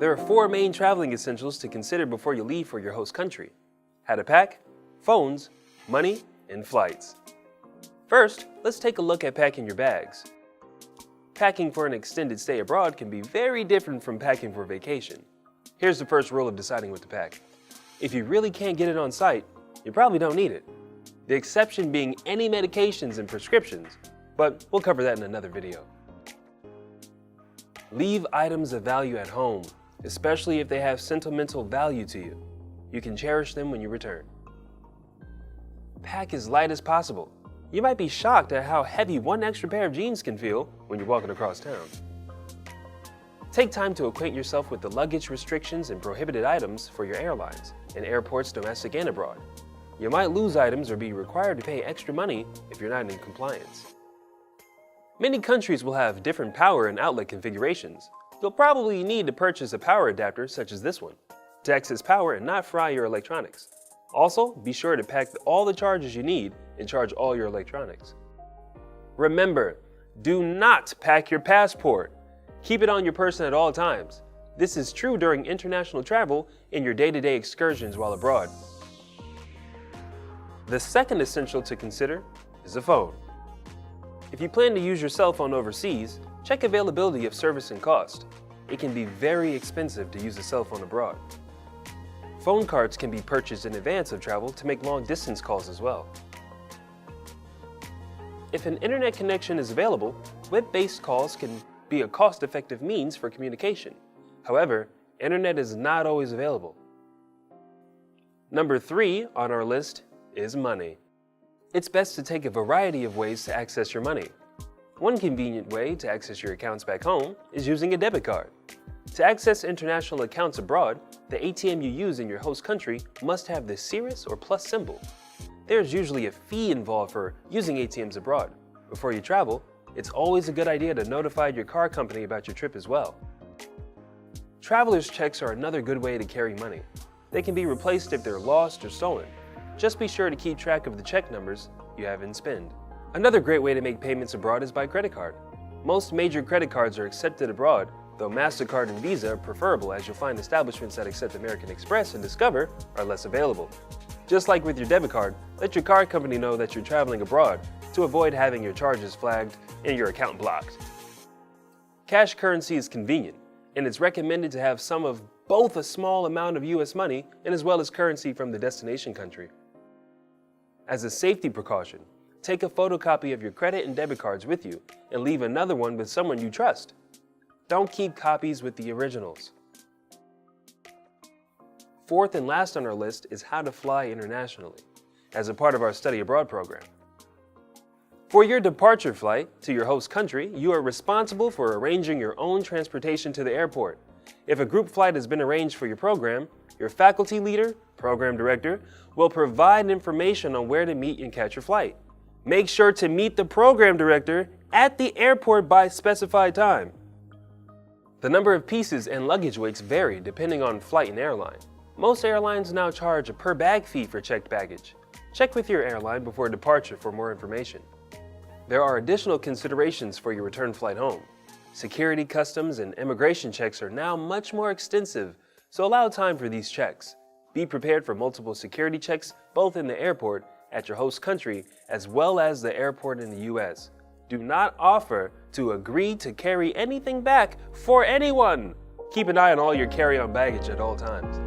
There are 4 main traveling essentials to consider before you leave for your host country: how to pack, phones, money, and flights. First, let's take a look at packing your bags. Packing for an extended stay abroad can be very different from packing for vacation. Here's the first rule of deciding what to pack. If you really can't get it on site, you probably don't need it. The exception being any medications and prescriptions, but we'll cover that in another video. Leave items of value at home, especially if they have sentimental value to you. You can cherish them when you return. Pack as light as possible. You might be shocked at how heavy one extra pair of jeans can feel when you're walking across town. Take time to acquaint yourself with the luggage restrictions and prohibited items for your airlines in airports domestic and abroad. You might lose items or be required to pay extra money if you're not in compliance. Many countries will have different power and outlet configurations. You'll probably need to purchase a power adapter such as this one to access power and not fry your electronics. Also, be sure to pack all the chargers you need and charge all your electronics. Remember, do not pack your passport. Keep it on your person at all times. This is true during international travel and your day-to-day excursions while abroad. The second essential to consider is a phone. If you plan to use your cell phone overseas, check availability of service and cost. It can be very expensive to use a cell phone abroad. Phone cards can be purchased in advance of travel to make long-distance calls as well. If an internet connection is available, web-based calls can be a cost-effective means for communication. However, internet is not always available. Number 3 on our list is money. It's best to take a variety of ways to access your money. One convenient way to access your accounts back home is using a debit card. To access international accounts abroad, the ATM you use in your host country must have the Cirrus or plus symbol. There's usually a fee involved for using ATMs abroad. Before you travel, it's always a good idea to notify your car company about your trip as well. Traveler's checks are another good way to carry money. They can be replaced if they're lost or stolen. Just be sure to keep track of the check numbers you have in spend. Another great way to make payments abroad is by credit card. Most major credit cards are accepted abroad, though MasterCard and Visa are preferable, as you'll find establishments that accept American Express and Discover are less available. Just like with your debit card, let your car company know that you're traveling abroad to avoid having your charges flagged and your account blocked. Cash currency is convenient, and it's recommended to have some of both a small amount of US money and as well as currency from the destination country. As a safety precaution, take a photocopy of your credit and debit cards with you and leave another one with someone you trust. Don't keep copies with the originals. Fourth and last on our list is how to fly internationally, as a part of our study abroad program. For your departure flight to your host country, you are responsible for arranging your own transportation to the airport. If a group flight has been arranged for your program, your faculty leader, program director, will provide information on where to meet and catch your flight. Make sure to meet the program director at the airport by specified time. The number of pieces and luggage weights vary depending on flight and airline. Most airlines now charge a per bag fee for checked baggage. Check with your airline before departure for more information. There are additional considerations for your return flight home. Security, customs, and immigration checks are now much more extensive, so allow time for these checks. Be prepared for multiple security checks both in the airport at your host country as well as the airport in the US. Do not offer to agree to carry anything back for anyone. Keep an eye on all your carry-on baggage at all times.